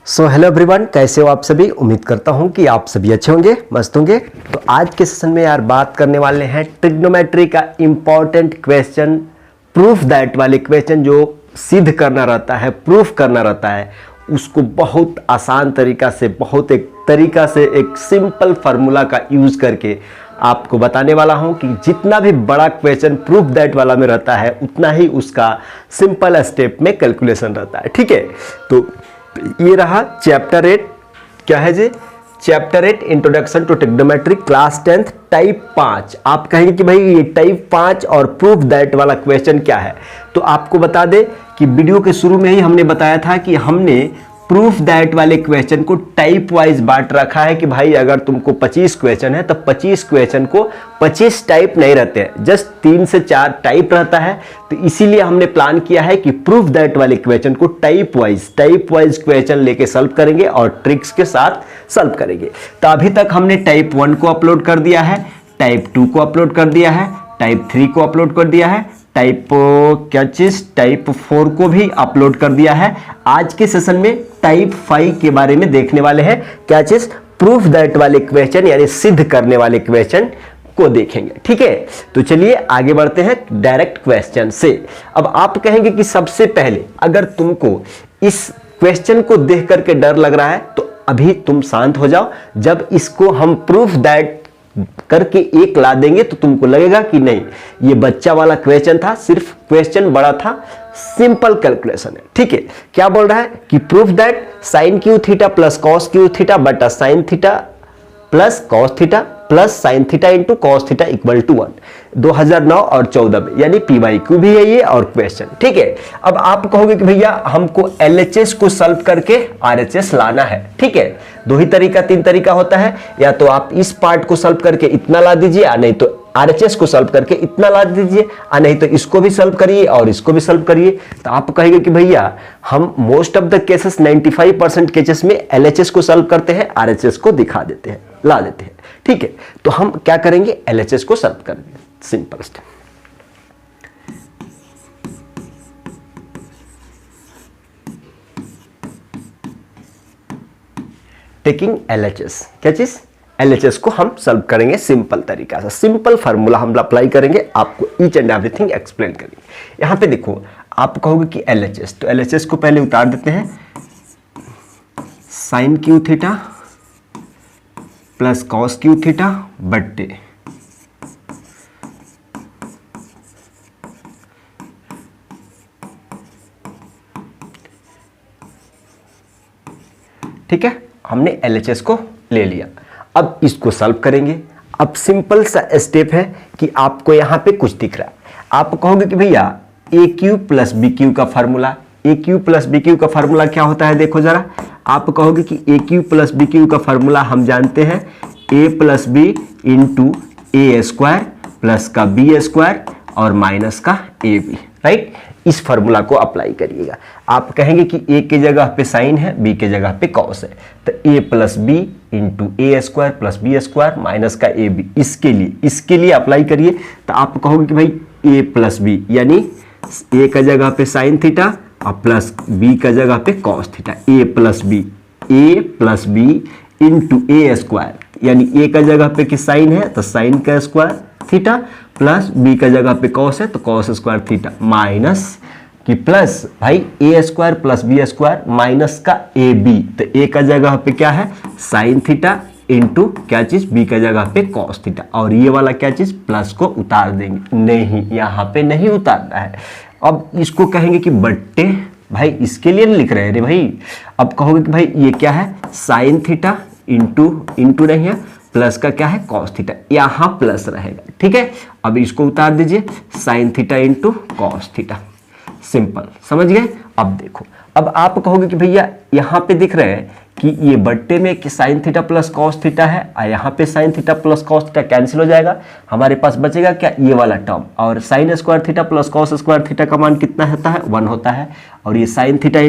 So hello everyone, कैसे हो आप सभी। उम्मीद करता हूं कि आप सभी अच्छे होंगे, मस्त होंगे। तो आज के सेशन में यार बात करने वाले हैं ट्रिग्नोमेट्री का इंपॉर्टेंट क्वेश्चन, प्रूफ दैट वाले क्वेश्चन जो सिद्ध करना रहता है, प्रूफ करना रहता है, उसको बहुत आसान तरीका से, बहुत एक तरीका से एक सिंपल फार्मूला का यूज करके आपको बताने वाला हूं कि जितना भी बड़ा क्वेश्चन प्रूफ दैट वाला में रहता है उतना ही उसका सिंपल स्टेप में कैलकुलेशन रहता है। ठीक है, तो ये रहा चैप्टर 8। क्या है जी? Chapter 8 introduction to trigonometry class 10th type 5। आप कहेंगे कि भाई ये टाइप 5 और प्रूफ दैट वाला क्वेश्चन क्या है, तो आपको बता दे कि वीडियो के शुरू में ही हमने बताया था कि हमने प्रूफ दैट वाले क्वेश्चन को टाइप वाइज बांट रखा है कि भाई अगर तुमको 25 क्वेश्चन है तो 25 क्वेश्चन को 25 टाइप नहीं रहते हैं, जस्ट 3 से 4 टाइप रहता है। तो इसीलिए हमने प्लान किया है कि प्रूफ दैट वाले क्वेश्चन को टाइप वाइज क्वेश्चन लेके सॉल्व करेंगे और ट्रिक्स के साथ सॉल्व करेंगे। तो अभी तक हमने टाइप 1 को अपलोड कर दिया है, टाइप 2 को अपलोड कर दिया है, टाइप 3 को अपलोड कर दिया है, टाइप 4 को भी अपलोड कर दिया है। आज के सेशन में टाइप 5 के बारे में देखने वाले हैं। क्या चीज? प्रूफ दैट वाले क्वेश्चन, यानी सिद्ध करने वाले क्वेश्चन को देखेंगे। ठीक है, तो चलिए आगे बढ़ते हैं डायरेक्ट क्वेश्चन से। अब आप कहेंगे कि सबसे पहले अगर तुमको इस क्वेश्चन को देख करके डर लग रहा है तो अभी तुम शांत हो जाओ। जब इसको हम प्रूफ दैट करके एक ला देंगे तो तुमको लगेगा कि नहीं, ये बच्चा वाला क्वेश्चन था, सिर्फ क्वेश्चन बड़ा था, सिंपल कैलकुलेशन है। ठीक है, क्या बोल रहा है कि proof that sine Q theta plus cos Q theta बटा sine theta plus cos theta plus sine theta into cos theta equal to 1, 2009 और 14 में, यानी PYQ भी है ये और क्वेश्चन। ठीक है, अब आप कहोगे कि भैया हमको LHS को सॉल्व करके RHS लाना है। ठीक है, दो ही तरीका, 3 तरीका होता है, या तो आप इस पार्ट को सॉल्व करके इतना ला दीजिए, या नहीं तो RHS को सॉल्व करके इतना ला दीजिए, या नहीं तो इसको भी सॉल्व करिए और इसको भी सॉल्व करिए। तो आप कहेंगे कि भैया हम most of the cases 95% cases में LHS को सॉल्व करते हैं, RHS को दिखा देते हैं, ला देते हैं। ठीक है, तो हम क्या करेंगे, LHS को सॉल्व करेंगे। Simple step. टेकिंग LHS, क्या चीज? LHS को हम सॉल्व करेंगे सिंपल तरीका से, सिंपल फार्मूला हम अप्लाई करेंगे, आपको ईच एंड एवरीथिंग एक्सप्लेन करेंगे। यहां पे देखो, आप कहोगे कि LHS, तो LHS को पहले उतार देते हैं, sine Q theta plus cos Q theta बट्टे ठीक है, हमने LHS को ले लिया। अब इसको सॉल्व करेंगे। अब सिंपल सा स्टेप है कि आपको यहां पे कुछ दिख रहा है, आप कहोगे कि भैया AQ प्लस BQ का फार्मूला, AQ प्लस BQ का फार्मूला क्या होता है, देखो जरा। आप कहोगे कि AQ प्लस BQ का फार्मूला हम जानते हैं, A plus B into A square plus का बी स्क्वायर और माइनस का AB, राइट। इस फार्मूला को अप्लाई करिएगा। आप कहेंगे कि A के जगह पे साइन है, B के जगह पे कॉस है, तो A plus B into A square plus B square minus का AB, इसके लिए अप्लाई करिए। तो आप कहोगे कि भाई A प्लस बी, यानी A का जगह पे साइन थीटा और प्लस B का जगह पे cos theta, A plus B into A square, यानी A का जगह पे कि साइन है तो साइन का स्क्वायर थीटा प्लस B का जगह पे कॉस है तो कॉस स्क्वायर थीटा माइनस कि प्लस भाई A square plus B square minus का AB, तो A का जगह पे क्या है, साइन थीटा इंटू क्या चीज, B का जगह पे कॉस थीटा, और ये वाला क्या चीज, प्लस को उतार देंगे। नहीं, यहाँ पे नहीं उतारना है। अब इसको कहेंगे कि बट्टे, भाई इसके लिए नहीं लिख रहे हैं रे भाई। अब कहोगे कि भाई ये क्या है, साइन थीटा इंटू नहीं है, प्लस का क्या है, कॉस थीटा, यहां प्लस रहेगा। ठीक है, अब इसको उतार दीजिए, sign theta into cos theta. Simple, समझ गए। अब देखो, अब आप कहोगे कि भैया यहां पे दिख रहे हैं कि ये बट्टे में कि sign theta plus cos theta है, और यहाँ पे sine theta plus cos theta cancel हो जाएगा, हमारे पास बचेगा क्या, ये वाला टर्म, और sign square theta plus cos square theta का मान कितना होता है, 1 होता है, और ये sign theta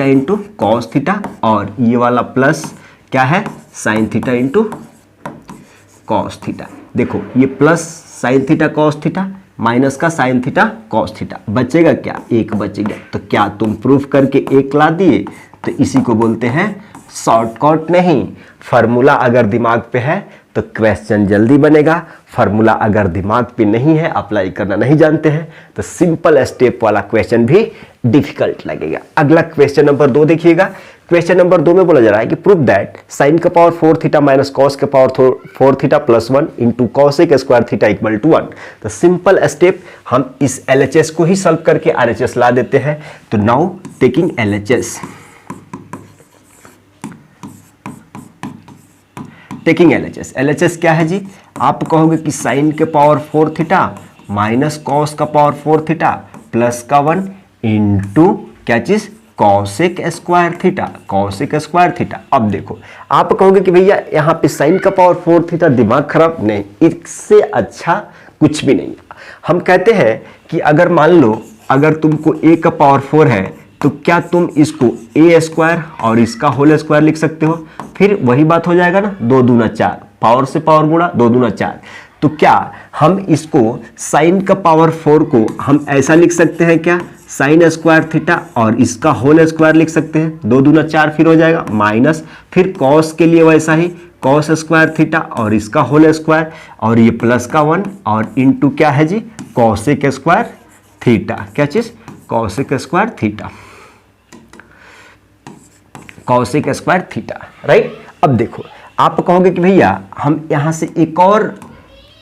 into cos theta, और ये वाला प्लस क्या है, sign theta into cos theta. देखो ये plus sine theta cos theta minus का साइन थीटा कॉस थीटा, बचेगा क्या, एक बचेगा। तो क्या तुम प्रूफ करके एक ला दिए, तो इसी को बोलते हैं शॉर्टकट। नहीं, फार्मूला अगर दिमाग पे है तो क्वेश्चन जल्दी बनेगा, फार्मूला अगर दिमाग पे नहीं है, अप्लाई करना नहीं जानते हैं, तो सिंपल स्टेप वाला क्वेश्चन भी डिफिकल्ट लगेगा। अगला क्वेश्चन नंबर 2 देखिएगा। क्वेश्चन नंबर 2 में बोला जा रहा है कि प्रूव दैट साइन का पावर 4 थीटा माइनस कॉस का power 4 theta plus 1 into cosec square theta equal to 1। तो सिंपल स्टेप, हम इस LHS को ही सॉल्व करके RHS ला देते हैं। तो now taking LHS, taking LHS क्या है जी, आप कहोगे कि साइन के पावर 4 थीटा माइनस कॉस का पावर 4 थीटा प्लस का 1 इंटू क्या चीज, cosec square theta, cosec square theta. अब देखो, आप कहोगे कि भैया यहाँ पे साइन का पावर 4 थीटा, दिमाग खराब, नहीं, इससे अच्छा कुछ भी नहीं। हम कहते हैं कि अगर मान लो अगर तुमको a का पावर 4 है तो क्या तुम इसको a स्क्वायर और इसका होल स्क्वायर लिख सकते हो, फिर वही बात हो जाएगा ना, 2 दूना 4, पावर से पावर गुणा 2 दूना 4। तो क्या हम इसको साइन का पावर 4 को हम ऐसा लिख सकते हैं क्या, साइन स्क्वायर थीटा और इसका होल स्क्वायर लिख सकते हैं, 2 दूना 4 फिर हो जाएगा माइनस, फिर कॉस के लिए वैसा ही कॉस स्क्वायर थीटा और इसका होल स्क्वायर और ये प्लस का 1 और इनटू क्या है जी, कॉसेक स्क्वायर थीटा, क्या चीज, cosec square theta, cosec square theta, right. अब देखो, आप कहोगे कि भैया हम यहां से एक और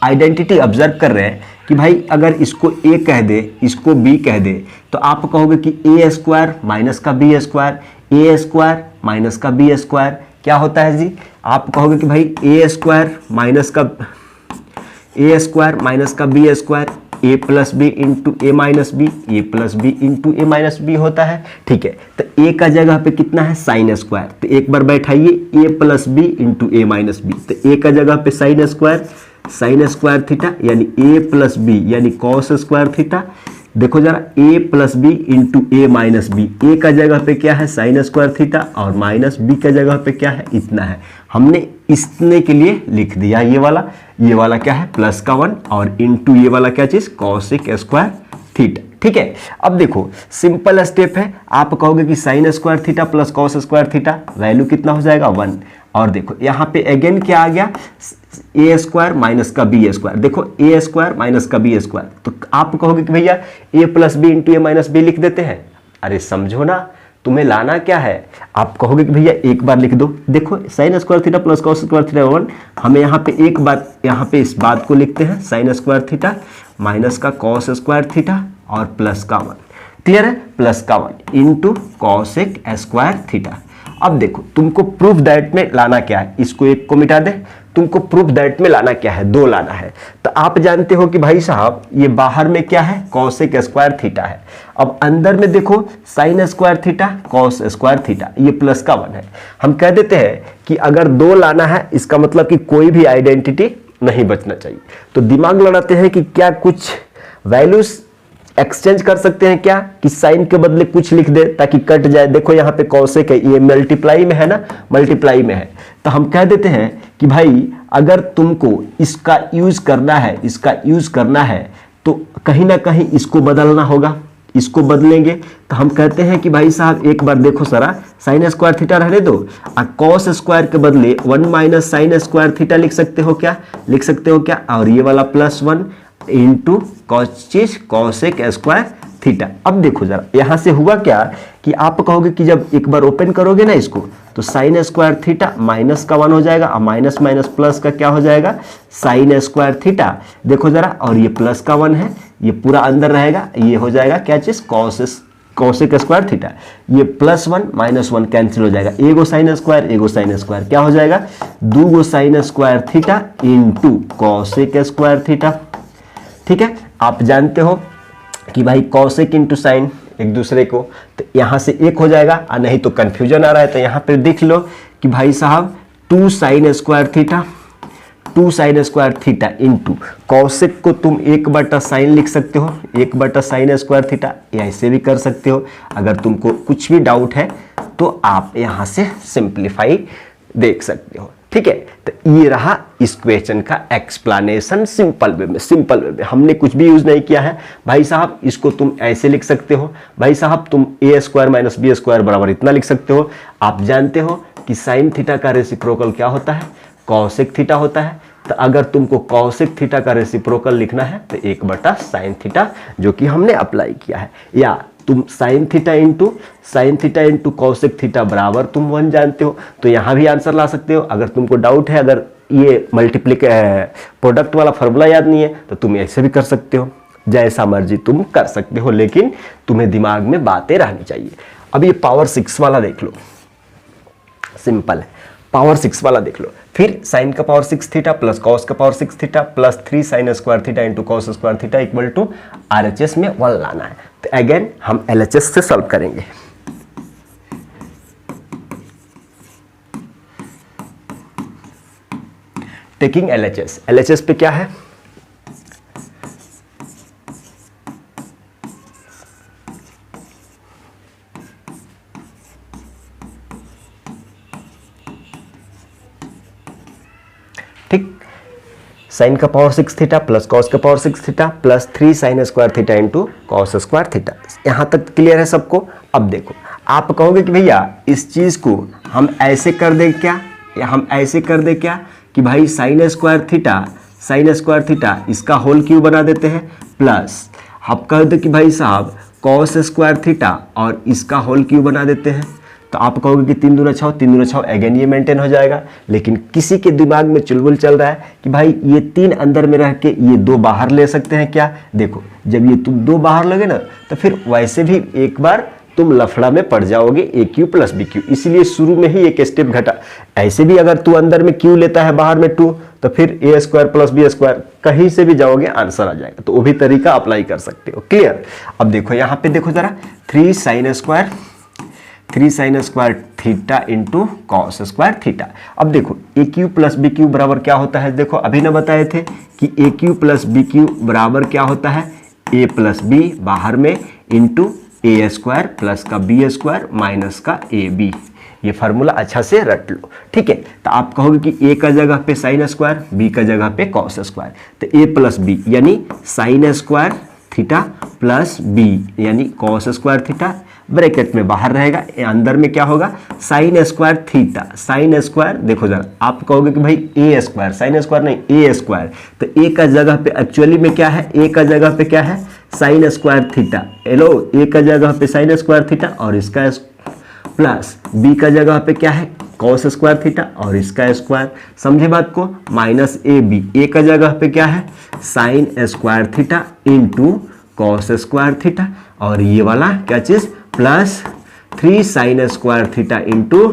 आइडेंटिटी ऑब्जर्व कर रहे हैं कि भाई अगर इसको a कह दे, इसको b कह दे, तो आप कहोगे कि a स्क्वायर माइनस का b square, a square minus का b स्क्वायर क्या होता है जी, आप कहोगे कि भाई a स्क्वायर माइनस का b square, a plus B into A minus B, ए plus B into A minus B होता है, ठीक है। तो a का जगह पे कितना है, साइन स्क्वायर, तो एक बार बैठाइए a plus B into A minus B, तो a का जगह पे साइन स्क्वायर थीटा यानी a प्लस बी यानी कॉस स्क्वायर थीटा। देखो जरा, a plus B into A minus B, A का जगह पे क्या है, साइन स्क्वायर थीटा और माइनस बी का जगह पे क्या है, इतना है। हमने इतने के लिए लिख दिया ये वाला क्या है, प्लस का 1 और इंटू ये वाला क्या चीज, कॉसेक स्क्वायर थीटा, ठीक है। अब देखो सिंपल स्टेप है, आप कहोगे कि sign square theta plus cos square theta, value कितना हो जाएगा, 1। और देखो यहाँ पे अगेन क्या आ गया, ए स्क्वायर माइनस का बी स्क्वायर, देखो ए स्क्वायर माइनस का बी स्क्वायर, तो आप कहोगे कि भैया ए plus B into A minus B लिख देते हैं। अरे समझो ना, तुम्हें लाना क्या है, आप कहोगे कि भैया एक बार लिख दो, देखो sign square theta plus cos square theta 1, हमें यहाँ पे एक बार यहाँ पे इस बात को लिखते हैं, साइन स्क्वायर थीटा माइनस का कॉस स्क्वायर थीटा और प्लस का 1, क्लियर है, प्लस का 1 इंटू कॉसेक स्क्वायर थीटा। अब देखो तुमको प्रूफ दैट में लाना क्या है, इसको एक को मिटा दे, तुमको प्रूफ दैट में लाना क्या है, 2 लाना है। तो आप जानते हो कि भाई साहब ये बाहर में क्या है, कॉसेक स्क्वायर थीटा है, अब अंदर में देखो sign square theta cos square theta, ये प्लस का 1 है। हम कह देते हैं कि अगर 2 लाना है, इसका मतलब कि कोई भी आइडेंटिटी नहीं बचना चाहिए। तो दिमाग लड़ाते हैं कि क्या कुछ वैल्यूज एक्सचेंज कर सकते हैं क्या, कि साइन के बदले कुछ लिख दे ताकि कट जाए। देखो यहाँ पे कॉसेक है, ये मल्टीप्लाई में है ना, मल्टीप्लाई में है, तो हम कह देते हैं कि भाई अगर तुमको इसका यूज करना है तो कहीं ना कहीं इसको बदलना होगा, इसको बदलेंगे। तो हम कहते हैं कि भाई साहब एक बार देखो सरा, साइन स्क्वायर थीटा रहने दो, और कॉस स्क्वायर के बदले 1 माइनस साइन स्क्वायर थीटा लिख सकते हो क्या, और ये वाला plus 1 into cosec square theta. अब देखो जरा यहां से हुआ क्या कि आप कहोगे कि जब एक बार ओपन करोगे ना इसको, तो साइन स्क्वायर थीटा माइनस का 1 हो जाएगा और माइनस माइनस प्लस का क्या हो जाएगा, साइन स्क्वायर थीटा। देखो जरा, और ये प्लस का 1 है, ये पूरा अंदर रहेगा, ये हो जाएगा क्या चीज, कॉसेक स्क्वायर थीटा। ये प्लस 1 माइनस 1 कैंसिल हो जाएगा, एगो साइन स्क्वायर क्या हो जाएगा, 2 sign square theta into cosec square theta, ठीक है। आप जानते हो कि भाई कॉसेक इंटू साइन एक दूसरे को, तो यहां से एक हो जाएगा, और नहीं तो कंफ्यूजन आ रहा है तो यहां पे देख लो कि भाई साहब 2 sign square theta into cosec को तुम 1/sin लिख सकते हो, 1/sin स्क्वायर थीटा, ऐसे भी कर सकते हो। अगर तुमको कुछ भी डाउट है तो आप यहां से सिंप्लीफाई देख सकते हो। ठीक है, तो ये रहा इस क्वेश्चन का एक्सप्लेनेशन सिंपल वे में हमने कुछ भी यूज नहीं किया है। भाई साहब इसको तुम ऐसे लिख सकते हो, भाई साहब तुम ए स्क्वायर माइनस बी स्क्वायर बराबर इतना लिख सकते हो। आप जानते हो कि साइन थीटा का रेसिप्रोकल क्या होता है, कॉसेक थीटा होता है। तो अगर तुमको कॉसेक थीटा का रेसिप्रोकल लिखना है तो 1/sin थीटा, जो कि हमने अप्लाई किया है, या तुम sign theta into cosec theta बराबर तुम 1 जानते हो, तो यहां भी आंसर ला सकते हो। अगर तुमको डाउट है, अगर ये प्रोडक्ट वाला फॉर्मूला याद नहीं है, तो तुम ऐसे भी कर सकते हो, जैसा मर्जी तुम कर सकते हो, लेकिन तुम्हें दिमाग में बातें रहनी चाहिए। अब ये पावर 6 वाला देख लो, सिंपल है। पावर 6 वाला देख लो, फिर साइन का पावर 6 थीटा प्लस कॉस का power 6 theta plus 3 sine square theta into cos square theta equal to RHS में 1 लाना है। तो अगेन हम LHS से सॉल्व करेंगे। टेकिंग LHS पे क्या है, ठीक, साइन का पावर 6 थीटा प्लस कॉस का power 6 theta plus 3 sine square theta into cos square theta. यहां तक क्लियर है सबको। अब देखो, आप कहोगे कि भैया इस चीज को हम ऐसे कर दे क्या, या हम ऐसे कर दे क्या कि भाई साइन स्क्वायर थीटा इसका होल क्यूब बना देते हैं, प्लस आप कह दो कि भाई साहब कॉस स्क्वायर थीटा और इसका होल क्यूब बना देते हैं। तो आप कहोगे कि 3 दूना 6, अगेन ये मेंटेन हो जाएगा। लेकिन किसी के दिमाग में चुलबुल चल रहा है कि भाई ये 3 अंदर में रह के ये 2 बाहर ले सकते हैं क्या। देखो, जब ये तुम 2 बाहर लोगे ना, तो फिर वैसे भी एक बार तुम लफड़ा में पड़ जाओगे AQ प्लस BQ, इसलिए शुरू में ही एक स्टेप घटा। ऐसे भी अगर तू अंदर में Q लेता है, बाहर में 2, तो फिर A square plus B square कहीं से भी जाओगे आंसर आ जाएगा। तो वो भी तरीका अप्लाई कर सकते हो। क्लियर। अब देखो यहाँ पे देखो जरा, 3 sine square theta into cos square theta. अब देखो AQ प्लस BQ बराबर क्या होता है, देखो अभी ना बताए थे कि AQ प्लस BQ बराबर क्या होता है, A प्लस B बाहर में इंटू A स्क्वायर प्लस का B स्क्वायर माइनस का AB। ये फार्मूला अच्छा से रट लो, ठीक है। तो आप कहोगे कि A का जगह पे साइन स्क्वायर, B का जगह पे कॉस स्क्वायर, तो A प्लस B यानी sign square theta plus B यानी कॉस स्क्वायर थीटा, ब्रैकेट में बाहर रहेगा, अंदर में क्या होगा, sign square theta. Sine square देखो जरा, आप कहोगे कि भाई A स्क्वायर, साइन स्क्वायर नहीं A स्क्वायर, तो A का जगह पे एक्चुअली में क्या है, A का जगह पे क्या है, sine square theta. Hello, A का जगह पे साइन स्क्वायर थीटा और इसका प्लस B का जगह पे क्या है, कॉस स्क्वायर थीटा और इसका स्क्वायर। समझे बात को, माइनस AB। A का जगह पे क्या है, sine square theta into cos square theta, और ये वाला क्या चीज, plus 3 sine square theta into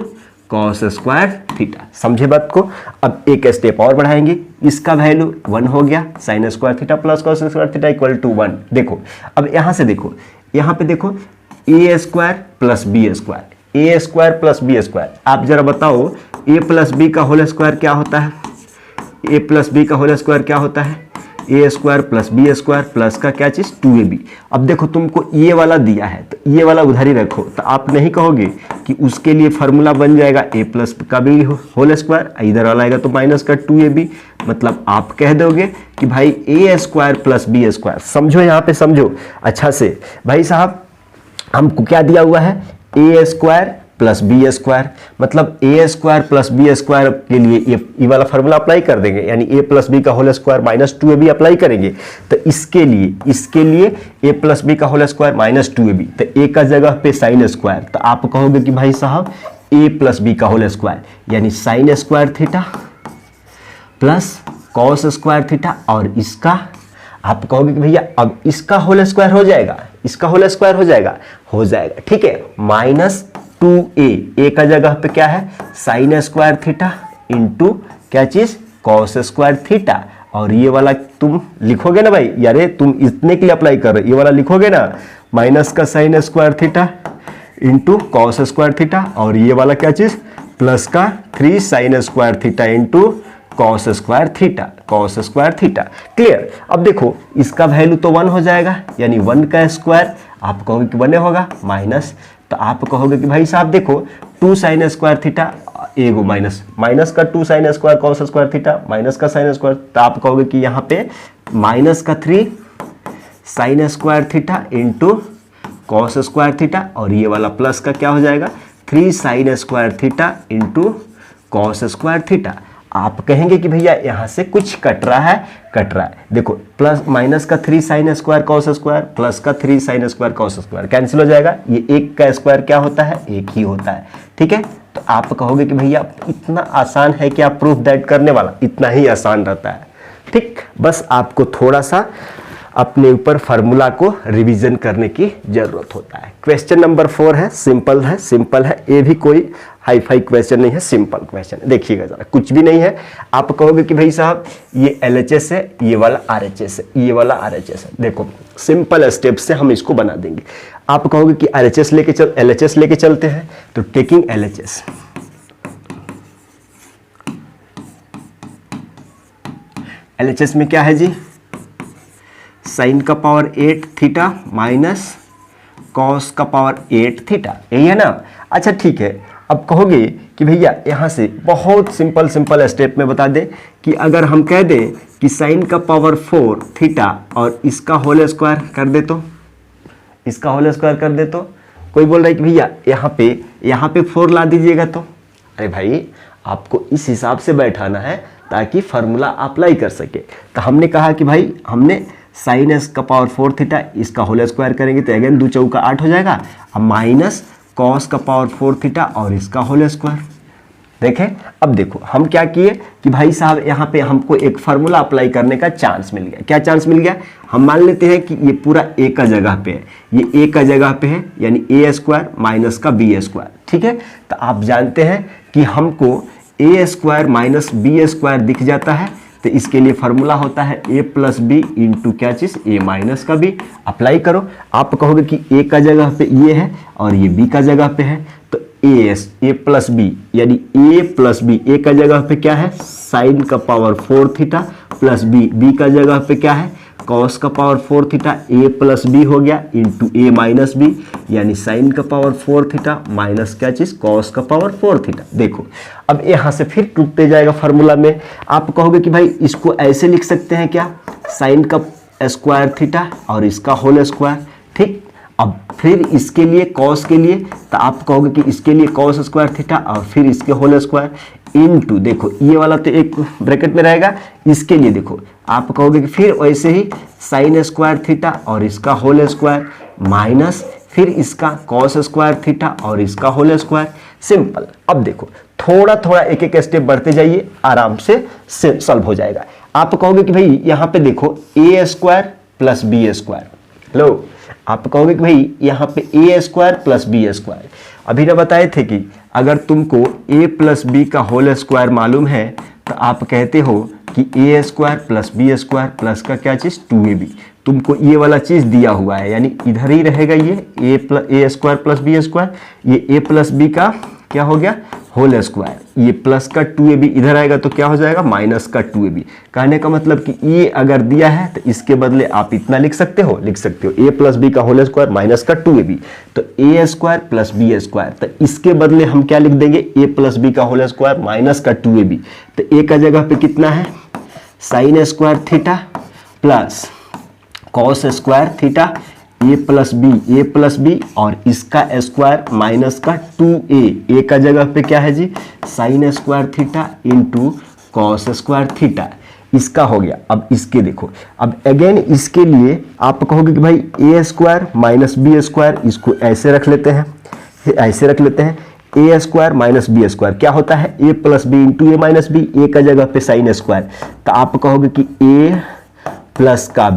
cos square theta. समझे बात को। अब एक स्टेप और बढ़ाएंगे, इसका वैल्यू 1 हो गया, sine square theta plus cos square theta equal to 1। देखो अब यहां से देखो, यहां पे देखो A square plus B square, A square plus B square. आप जरा बताओ A प्लस B का होल स्क्वायर क्या होता है, A प्लस B का होल स्क्वायर क्या होता है, A square plus B square plus का क्या चीज 2AB। अब देखो तुमको ये वाला दिया है, तो ये वाला उधर ही रखो, तो आप नहीं कहोगे कि उसके लिए फार्मूला बन जाएगा A प्लस का भी होल स्क्वायर, इधर वाला आएगा तो माइनस का 2AB। मतलब आप कह दोगे कि भाई A square plus B square. समझो यहाँ पे, समझो अच्छा से भाई साहब, हमको क्या दिया हुआ है, A square plus B square, मतलब A square plus B square के लिए ये वाला फार्मूला अप्लाई कर देंगे, यानी A प्लस B का whole square minus 2AB apply करेंगे। तो इसके लिए A प्लस B का होल स्क्वायर माइनस 2AB, तो A का जगह पे साइन स्क्वायर, तो आप कहोगे कि भाई साहब A प्लस B का होल स्क्वायर यानी sign square theta plus cos square theta, और इसका आप कहोगे कि भैया अब इसका होल स्क्वायर हो जाएगा, इसका होल स्क्वायर हो जाएगा, ठीक है, माइनस 2A। A का जगह पे क्या है, साइन स्क्वायर थीटा इंटू क्या चीज, कॉस स्क्वायर थीटा, और ये वाला तुम लिखोगे ना भाई, यारे तुम इतने के लिए अप्लाई कर रहे, ये वाला लिखोगे ना, माइनस का sign square theta into cos square theta, और ये वाला क्या चीज, प्लस का 3 sine square theta into cos square theta. Clear. अब देखो इसका वैल्यू तो 1 हो जाएगा, यानी 1 का स्क्वायर, आप कहोगे कि 1 होगा, माइनस, तो आप कहोगे कि भाई साहब देखो 2 साइन स्क्वायर थीटा एगो माइनस, माइनस का 2 sine square cos square theta, minus का साइन स्क्वायर, तो आप कहोगे कि यहाँ पे माइनस का 3 sine square theta into cos square theta, और ये वाला प्लस का क्या हो जाएगा 3 sine square theta into cos square theta. आप कहेंगे कि भैया यहाँ से कुछ कट रहा है, देखो प्लस माइनस का 3 sine square cos square plus का 3 sine square cos square cancel हो जाएगा, ये एक का स्क्वायर क्या होता है, एक ही होता है, ठीक है। तो आप कहोगे कि भैया इतना आसान है कि आप प्रूफ दैट करने वाला, इतना ही आसान रहता है, ठीक। बस आपको थोड़ा सा अपने ऊपर फार्मूला को रिवीजन करने की जरूरत होता है। क्वेश्चन नंबर 4 है, सिंपल है, ये भी कोई हाई फाई क्वेश्चन नहीं है, सिंपल क्वेश्चन है। देखिएगा जरा, कुछ भी नहीं है। आप कहोगे कि भाई साहब ये LHS है, ये वाला RHS है, ये वाला RHS है। देखो सिंपल स्टेप से हम इसको बना देंगे। आप कहोगे कि LHS लेके चलते हैं, तो टेकिंग LHS, LHS में क्या है जी, साइन का पावर 8 थीटा माइनस कॉस का पावर 8 थीटा, यही है ना। अच्छा ठीक है, अब कहोगे कि भैया यहाँ से बहुत सिंपल स्टेप में बता दे कि अगर हम कह दें कि साइन का पावर 4 थीटा और इसका होल स्क्वायर कर दे तो, इसका होल स्क्वायर कर दे तो, कोई बोल रहा है कि भैया यहाँ पे 4 ला दीजिएगा तो, अरे भाई आपको इस हिसाब से बैठाना है ताकि फार्मूला अप्लाई कर सके। तो हमने कहा कि भाई हमने साइन एस का पावर 4 थीटा, इसका होल स्क्वायर करेंगे तो अगेन 2 चौका 8 हो जाएगा, अब माइनस कॉस का पावर 4 थीटा और इसका होल स्क्वायर। देखें अब देखो हम क्या किए कि भाई साहब यहाँ पे हमको एक फार्मूला अप्लाई करने का चांस मिल गया। क्या चांस मिल गया, हम मान लेते हैं कि ये पूरा ए का जगह पे है, ये ए का जगह पे है, यानी ए स्क्वायर माइनस का बी स्क्वायर, ठीक है। तो आप जानते हैं कि हमको ए स्क्वायर माइनस बी स्क्वायर दिख जाता है, तो इसके लिए फार्मूला होता है ए प्लस बी इंटू क्या चीज़, ए माइनस का बी। अप्लाई करो, आप कहोगे कि ए का जगह पे ये है और ये बी का जगह पे है, तो ए प्लस बी यानी ए प्लस बी, ए का जगह पे क्या है साइन का पावर 4 थीटा प्लस बी का जगह पे क्या है कॉस का power 4 theta, A plus B हो गया इंटू ए माइनस बी, यानी साइन का पावर 4 थीटा माइनस क्या चीज़ कॉस का पावर 4 थीटा। देखो अब यहाँ से फिर टूटते जाएगा फार्मूला में। आप कहोगे कि भाई इसको ऐसे लिख सकते हैं क्या, साइन का स्क्वायर थीटा और इसका होल स्क्वायर, ठीक। अब फिर इसके लिए कॉस के लिए, तो आप कहोगे कि इसके लिए कॉस स्क्वायर थीटा और फिर इसके होल स्क्वायर इनटू, देखो ये वाला तो एक ब्रैकेट में रहेगा, इसके लिए देखो आप कहोगे कि फिर वैसे ही साइन स्क्वायर थीटा और इसका होल स्क्वायर माइनस फिर इसका कॉस स्क्वायर थीटा और इसका होल स्क्वायर। सिंपल। अब देखो थोड़ा थोड़ा एक एक स्टेप बढ़ते जाइए, आराम से सॉल्व हो जाएगा। आप कहोगे कि भाई यहाँ पे देखो A square plus B square, लो आप कहोगे कि भाई यहाँ पे A square plus B square, अभी ना बताए थे कि अगर तुमको ए प्लस बी का होल स्क्वायर मालूम है तो आप कहते हो कि A square plus B square plus का क्या चीज़ 2ab। तुमको ये वाला चीज़ दिया हुआ है, यानी इधर ही रहेगा ये ए स्क्वायर प्लस बी स्क्वायर, ये ए प्लस बी का क्या हो गया होल स्क्वायर, ये प्लस का 2ab इधर आएगा तो क्या हो जाएगा माइनस का 2ab। कहने का मतलब कि ये अगर दिया है तो इसके बदले आप इतना लिख सकते हो ए प्लस बी का होल स्क्वायर माइनस का 2ab, तो A square plus B square, तो इसके बदले हम क्या लिख देंगे ए प्लस बी का होल स्क्वायर माइनस का 2ab। तो ए का जगह पे कितना है sine square theta plus cos square theta, A plus B और इसका स्क्वायर माइनस का 2a, ए का जगह पे क्या है जी sine square theta into cos square theta, इसका हो गया। अब इसके देखो, अब अगेन इसके लिए आप कहोगे कि भाई ए स्क्वायर माइनस बी स्क्वायर, इसको ऐसे रख लेते हैं, ए स्क्वायर माइनस बी स्क्वायर क्या होता है ए plus B into A minus B, A का जगह पे साइन स्क्वायर, तो आप कहोगे कि ए प्लस का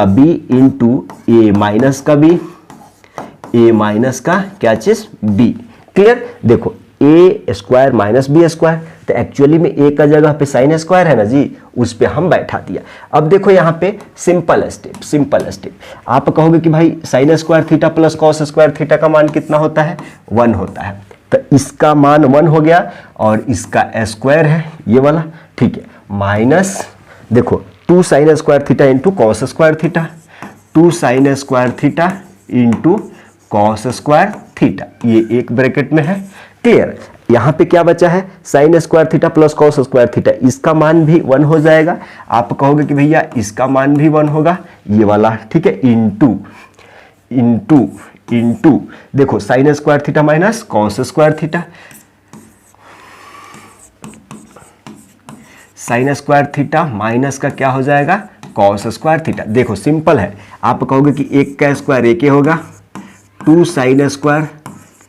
बी इंटू ए माइनस का क्या चीज बी। क्लियर। देखो A square minus B square, तो एक्चुअली में ए का जगह पे साइन स्क्वायर है ना जी, उस पे हम बैठा दिया। अब देखो यहाँ पे सिंपल स्टेप आप कहोगे कि भाई sign square theta plus cos square theta का मान कितना होता है 1 होता है, तो इसका मान 1 हो गया और इसका स्क्वायर है ये वाला, ठीक है, माइनस देखो 2 sign square theta into cos square theta, 2 sign square theta into cos square theta, ये एक ब्रैकेट में है, क्लियर। यहाँ पे क्या बचा है, sine square theta plus cos square theta, इसका मान भी 1 हो जाएगा। आप कहोगे कि भैया इसका मान भी 1 होगा, ये वाला, ठीक है, इनटू इनटू इनटू देखो sign square theta minus cos square theta, sign square theta minus का क्या हो जाएगा, कॉस स्क्वायर थीटा। देखो सिंपल है, आप कहोगे कि एक का स्क्वायर एक ही होगा, 2 sign square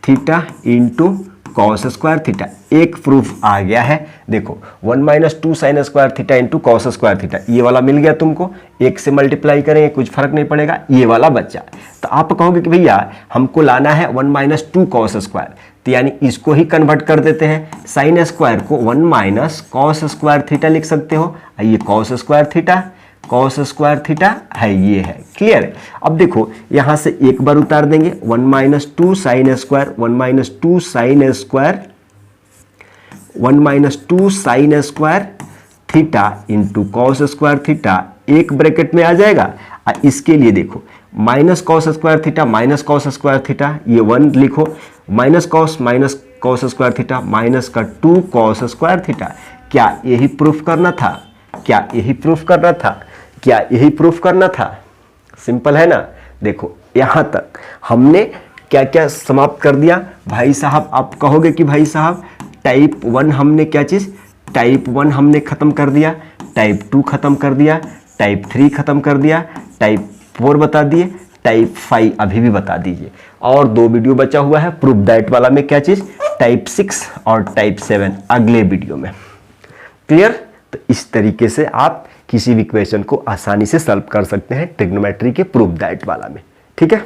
theta into cos square theta. एक प्रूफ आ गया है। देखो 1 minus 2 sign square theta into cos square theta, ये वाला मिल गया तुमको, एक से मल्टीप्लाई करेंगे कुछ फर्क नहीं पड़ेगा, ये वाला बच्चा। तो आप कहोगे कि भैया हमको लाना है 1 माइनस 2 कॉस स्क्वायर, तो यानी इसको ही कन्वर्ट कर देते हैं, साइन स्क्वायर को 1 माइनस कॉस स्क्वायर थीटा लिख सकते हो, ये cos square theta, cos square theta है, ये है, क्लियर है। अब देखो यहां से एक बार उतार देंगे, 1 minus 2 sine square, 1 minus 2 sine square, 1 minus 2 sign square theta into cos square theta, एक ब्रैकेट में आ जाएगा। इसके लिए देखो minus cos square theta minus cos square theta, ये 1 लिखो, minus cos square theta minus का 2 कॉस स्क्वायर थीटा। क्या यही प्रूफ करना था, क्या यही प्रूफ करना था, क्या यही प्रूफ करना था? सिंपल है ना। देखो यहां तक हमने क्या क्या समाप्त कर दिया भाई साहब। आप कहोगे कि भाई साहब टाइप 1 हमने क्या चीज, टाइप 1 हमने खत्म कर दिया, टाइप 2 खत्म कर दिया, टाइप 3 खत्म कर दिया, टाइप 4 बता दिए, टाइप 5 अभी भी बता दीजिए, और 2 वीडियो बचा हुआ है प्रूफ दैट वाला में, क्या चीज, टाइप 6 और टाइप 7 अगले वीडियो में, क्लियर। तो इस तरीके से आप किसी भी क्वेश्चन को आसानी से सॉल्व कर सकते हैं ट्रिग्नोमेट्री के प्रूफ दैट वाला में, ठीक है।